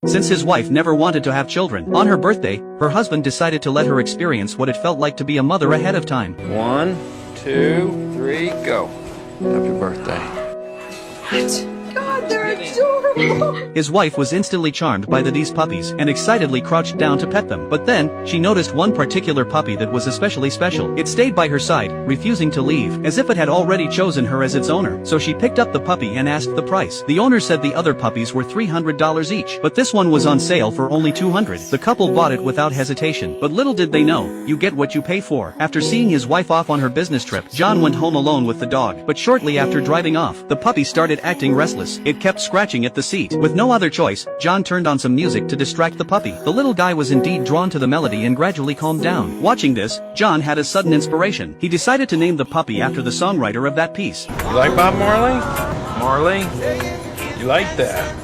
since his wife never wanted to have children. On her birthday, her husband decided to let her experience what it felt like to be a mother ahead of time. 1, 2, 3, go. Happy birthday. What? God, they're adorable! His wife was instantly charmed by these puppies and excitedly crouched down to pet them. But then, she noticed one particular puppy that was especially special. It stayed by her side, refusing to leave, as if it had already chosen her as its owner. So she picked up the puppy and asked the price. The owner said the other puppies were $300 each, but this one was on sale for only $200. The couple bought it without hesitation. But little did they know, you get what you pay for. After seeing his wife off on her business trip, John went home alone with the dog. But shortly after driving off, the puppy started acting restless. It kept scratching at the seat. With no other choice, John turned on some music to distract the puppy. The little guy was indeed drawn to the melody and gradually calmed down. Watching this, John had a sudden inspiration. He decided to name the puppy after the songwriter of that piece. You like Bob Marley? Marley? You like that?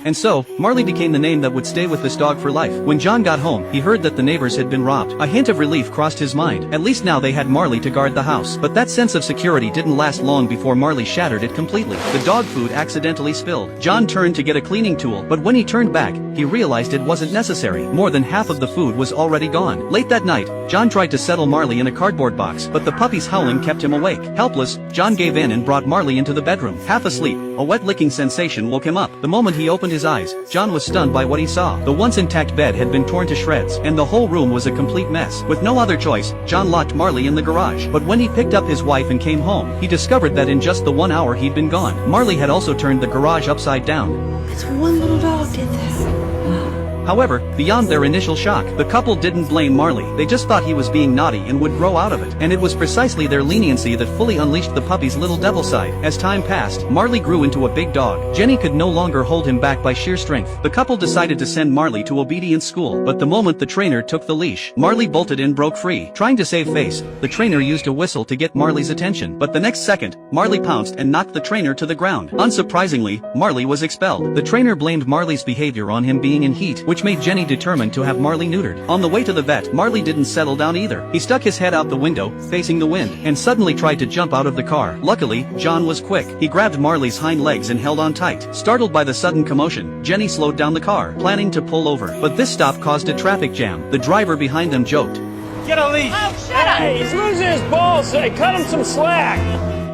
And so, Marley became the name that would stay with this dog for life. When John got home, he heard that the neighbors had been robbed. A hint of relief crossed his mind. At least now they had Marley to guard the house. But that sense of security didn't last long before Marley shattered it completely. The dog food accidentally spilled. John turned to get a cleaning tool, but when he turned back, he realized it wasn't necessary. More than half of the food was already gone. Late that night, John tried to settle Marley in a cardboard box, but the puppy's howling kept him awake. Helpless, John gave in and brought Marley into the bedroom. Half asleep, a wet licking sensation woke him up. The moment he opened his eyes, John was stunned by what he saw. The once intact bed had been torn to shreds, and the whole room was a complete mess. With no other choice, John locked Marley in the garage. But when he picked up his wife and came home, he discovered that in just the 1 hour he'd been gone, Marley had also turned the garage upside down. It's one little dog did that. However, beyond their initial shock, the couple didn't blame Marley. They just thought he was being naughty and would grow out of it. And it was precisely their leniency that fully unleashed the puppy's little devil side. As time passed, Marley grew into a big dog. Jenny could no longer hold him back by sheer strength. The couple decided to send Marley to obedience school, but the moment the trainer took the leash, Marley bolted and broke free. Trying to save face, the trainer used a whistle to get Marley's attention. But the next second, Marley pounced and knocked the trainer to the ground. Unsurprisingly, Marley was expelled. The trainer blamed Marley's behavior on him being in heat, which made Jenny determined to have Marley neutered. On the way to the vet, Marley didn't settle down either. He stuck his head out the window, facing the wind, and suddenly tried to jump out of the car. Luckily, John was quick. He grabbed Marley's hind legs and held on tight. Startled by the sudden commotion, Jenny slowed down the car, planning to pull over. But this stop caused a traffic jam. The driver behind them joked, "Get a leash!" Oh, shut up! Hey, he's losing his balls, say, cut him some slack!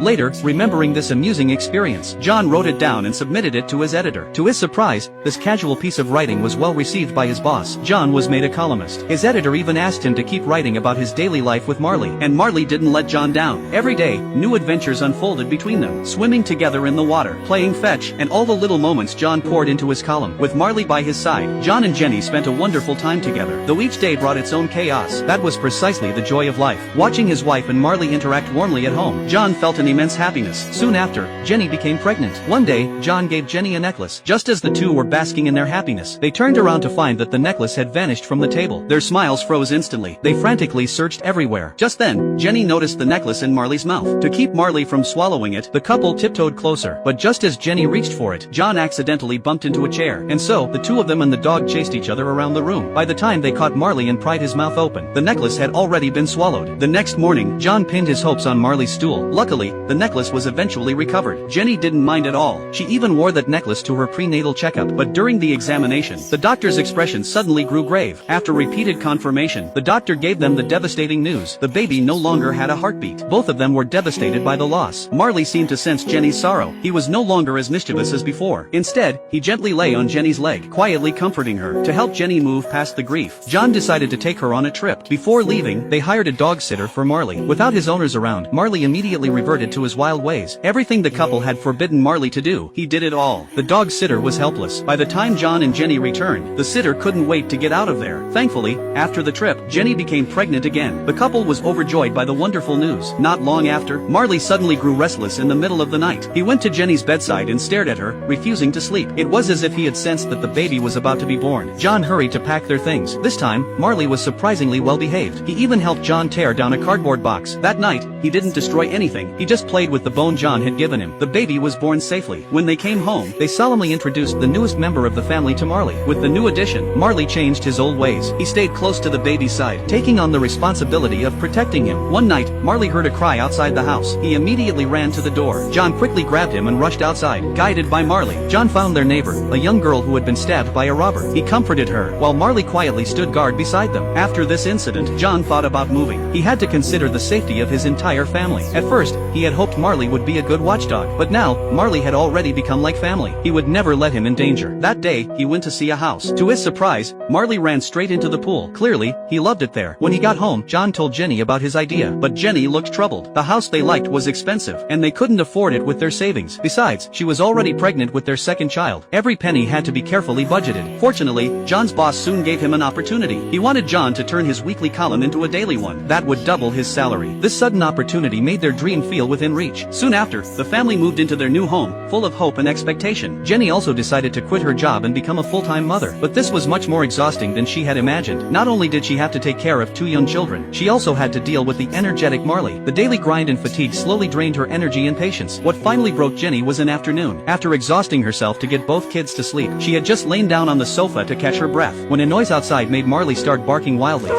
Later, remembering this amusing experience, John wrote it down and submitted it to his editor. To his surprise, this casual piece of writing was well received by his boss. John was made a columnist. His editor even asked him to keep writing about his daily life with Marley, and Marley didn't let John down. Every day, new adventures unfolded between them, swimming together in the water, playing fetch, and all the little moments John poured into his column. With Marley by his side, John and Jenny spent a wonderful time together. Though each day brought its own chaos, that was precisely the joy of life. Watching his wife and Marley interact warmly at home, John felt an immense happiness. Soon after, Jenny became pregnant. One day, John gave Jenny a necklace. Just as the two were basking in their happiness, they turned around to find that the necklace had vanished from the table. Their smiles froze instantly. They frantically searched everywhere. Just then, Jenny noticed the necklace in Marley's mouth. To keep Marley from swallowing it, the couple tiptoed closer. But just as Jenny reached for it, John accidentally bumped into a chair. And so, the two of them and the dog chased each other around the room. By the time they caught Marley and pried his mouth open, the necklace had already been swallowed. The next morning, John pinned his hopes on Marley's stool. Luckily, the necklace was eventually recovered. Jenny didn't mind at all. She even wore that necklace to her prenatal checkup. But during the examination, the doctor's expression suddenly grew grave. After repeated confirmation, the doctor gave them the devastating news. The baby no longer had a heartbeat. Both of them were devastated by the loss. Marley seemed to sense Jenny's sorrow. He was no longer as mischievous as before. Instead, he gently lay on Jenny's leg, quietly comforting her. To help Jenny move past the grief, John decided to take her on a trip. Before leaving, they hired a dog sitter for Marley. Without his owners around, Marley immediately reverted to his wild ways. Everything the couple had forbidden Marley to do, he did it all. The dog sitter was helpless. By the time John and Jenny returned, the sitter couldn't wait to get out of there. Thankfully, after the trip, Jenny became pregnant again. The couple was overjoyed by the wonderful news. Not long after, Marley suddenly grew restless in the middle of the night. He went to Jenny's bedside and stared at her, refusing to sleep. It was as if he had sensed that the baby was about to be born. John hurried to pack their things. This time, Marley was surprisingly well behaved. He even helped John tear down a cardboard box. That night, he didn't destroy anything. He just played with the bone John had given him. The baby was born safely. When they came home, they solemnly introduced the newest member of the family to Marley. With the new addition, Marley changed his old ways. He stayed close to the baby's side, taking on the responsibility of protecting him. One night, Marley heard a cry outside the house. He immediately ran to the door. John quickly grabbed him and rushed outside. Guided by Marley, John found their neighbor, a young girl who had been stabbed by a robber. He comforted her, while Marley quietly stood guard beside them. After this incident, John thought about moving. He had to consider the safety of his entire family. At first, he had hoped Marley would be a good watchdog, but now, Marley had already become like family. He would never let him in danger. That day, he went to see a house. To his surprise, Marley ran straight into the pool. Clearly, he loved it there. When he got home, John told Jenny about his idea, but Jenny looked troubled. The house they liked was expensive, and they couldn't afford it with their savings. Besides, she was already pregnant with their second child. Every penny had to be carefully budgeted. Fortunately, John's boss soon gave him an opportunity. He wanted John to turn his weekly column into a daily one. That would double his salary. This sudden opportunity made their dream feel within reach. Soon after, the family moved into their new home, full of hope and expectation. Jenny also decided to quit her job and become a full-time mother. But this was much more exhausting than she had imagined. Not only did she have to take care of 2 young children, she also had to deal with the energetic Marley. The daily grind and fatigue slowly drained her energy and patience. What finally broke Jenny was an afternoon. After exhausting herself to get both kids to sleep, she had just lain down on the sofa to catch her breath, when a noise outside made Marley start barking wildly.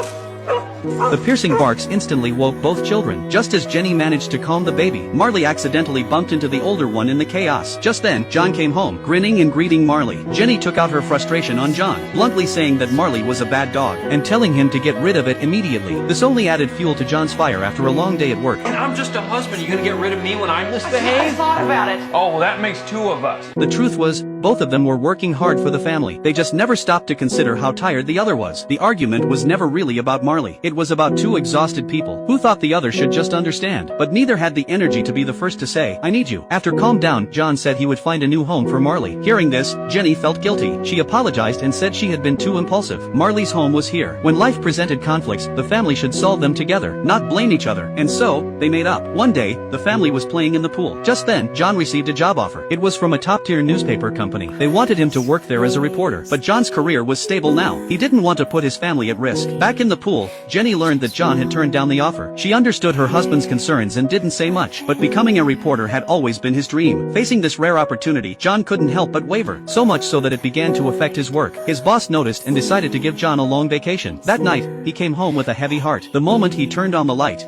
The piercing barks instantly woke both children. Just as Jenny managed to calm the baby, Marley accidentally bumped into the older one in the chaos. Just then, John came home, grinning and greeting Marley. Jenny took out her frustration on John, bluntly saying that Marley was a bad dog, and telling him to get rid of it immediately. This only added fuel to John's fire after a long day at work. And I'm just a husband. You gonna get rid of me when I I misbehave? thought about it. Oh, well, that makes 2 of us. The truth was, both of them were working hard for the family. They just never stopped to consider how tired the other was. The argument was never really about Marley. It was about 2 exhausted people, who thought the other should just understand. But neither had the energy to be the first to say, "I need you." After calmed down, John said he would find a new home for Marley. Hearing this, Jenny felt guilty. She apologized and said she had been too impulsive. Marley's home was here. When life presented conflicts, the family should solve them together, not blame each other. And so, they made up. One day, the family was playing in the pool. Just then, John received a job offer. It was from a top-tier newspaper company. They wanted him to work there as a reporter, but John's career was stable now. He didn't want to put his family at risk. Back in the pool, Jenny learned that John had turned down the offer. She understood her husband's concerns and didn't say much, but becoming a reporter had always been his dream. Facing this rare opportunity, John couldn't help but waver, so much so that it began to affect his work. His boss noticed and decided to give John a long vacation. That night, he came home with a heavy heart. The moment he turned on the light,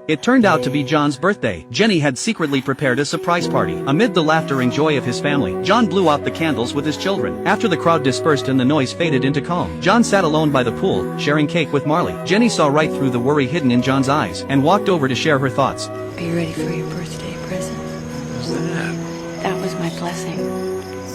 it turned out to be John's birthday. Jenny had secretly prepared a surprise party. Amid the laughter and joy of his family, John blew out the candles with his children. After the crowd dispersed and the noise faded into calm, John sat alone by the pool, sharing cake with Marley. Jenny saw right through the worry hidden in John's eyes, and walked over to share her thoughts. Are you ready for your birthday present? What's that? That was my blessing.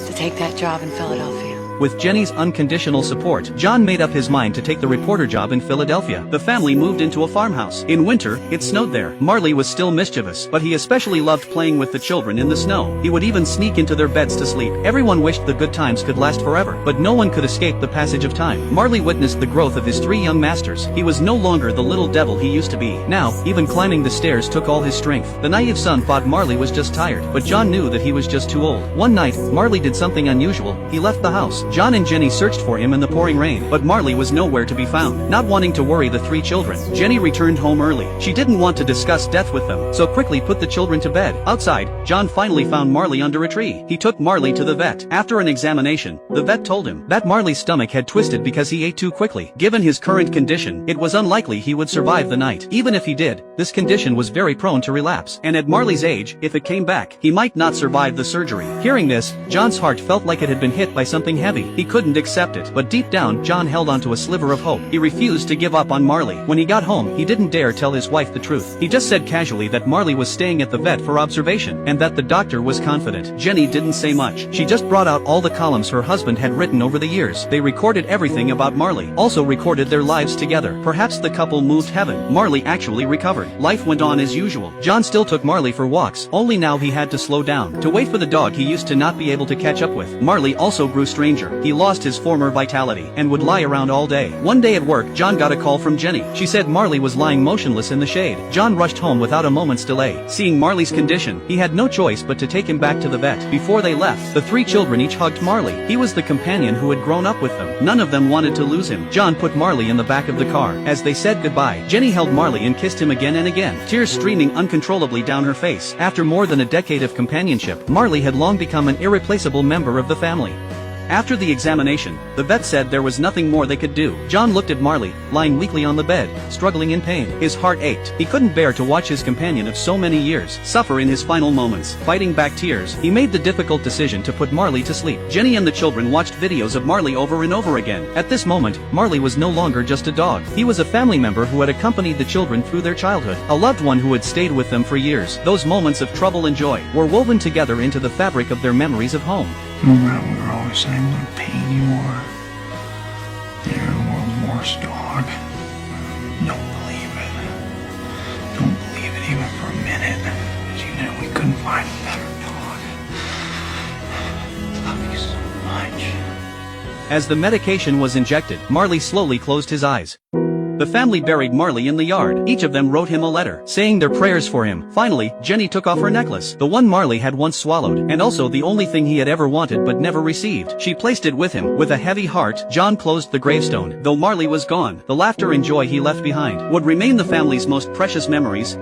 To take that job in Philadelphia. With Jenny's unconditional support, John made up his mind to take the reporter job in Philadelphia. The family moved into a farmhouse. In winter, it snowed there. Marley was still mischievous, but he especially loved playing with the children in the snow. He would even sneak into their beds to sleep. Everyone wished the good times could last forever, but no one could escape the passage of time. Marley witnessed the growth of his 3 young masters. He was no longer the little devil he used to be. Now, even climbing the stairs took all his strength. The naive son thought Marley was just tired, but John knew that he was just too old. One night, Marley did something unusual. He left the house. John and Jenny searched for him in the pouring rain, but Marley was nowhere to be found. Not wanting to worry the 3 children, Jenny returned home early. She didn't want to discuss death with them, so quickly put the children to bed. Outside, John finally found Marley under a tree. He took Marley to the vet. After an examination, the vet told him that Marley's stomach had twisted because he ate too quickly. Given his current condition, it was unlikely he would survive the night. Even if he did, this condition was very prone to relapse, and at Marley's age, if it came back, he might not survive the surgery. Hearing this, John's heart felt like it had been hit by something heavy. He couldn't accept it, but deep down, John held onto a sliver of hope. He refused to give up on Marley. When he got home, he didn't dare tell his wife the truth. He just said casually that Marley was staying at the vet for observation, and that the doctor was confident. Jenny didn't say much. She just brought out all the columns her husband had written over the years. They recorded everything about Marley, also recorded their lives together. Perhaps the couple moved heaven. Marley actually recovered. Life went on as usual. John still took Marley for walks, only now he had to slow down, to wait for the dog he used to not be able to catch up with. Marley also grew strangely danger. He lost his former vitality and would lie around all day. One day at work, John got a call from Jenny. She said Marley was lying motionless in the shade. John rushed home without a moment's delay. Seeing Marley's condition, he had no choice but to take him back to the vet. Before they left, the three children each hugged Marley. He was the companion who had grown up with them. None of them wanted to lose him. John put Marley in the back of the car. As they said goodbye, Jenny held Marley and kissed him again and again, tears streaming uncontrollably down her face. After more than a decade of companionship, Marley had long become an irreplaceable member of the family. After the examination, the vet said there was nothing more they could do. John looked at Marley, lying weakly on the bed, struggling in pain. His heart ached. He couldn't bear to watch his companion of so many years suffer in his final moments. Fighting back tears, he made the difficult decision to put Marley to sleep. Jenny and the children watched videos of Marley over and over again. At this moment, Marley was no longer just a dog. He was a family member who had accompanied the children through their childhood, a loved one who had stayed with them for years. Those moments of trouble and joy were woven together into the fabric of their memories of home. Remember, we were always saying what a pain you were. You're the world's worst dog. Don't believe it. Don't believe it even for a minute. Because you knew we couldn't find a better dog. Love you so much. As the medication was injected, Marley slowly closed his eyes. The family buried Marley in the yard. Each of them wrote him a letter, saying their prayers for him. Finally, Jenny took off her necklace, the one Marley had once swallowed, and also the only thing he had ever wanted but never received. She placed it with him. With a heavy heart, John closed the gravestone. Though Marley was gone, the laughter and joy he left behind would remain the family's most precious memories.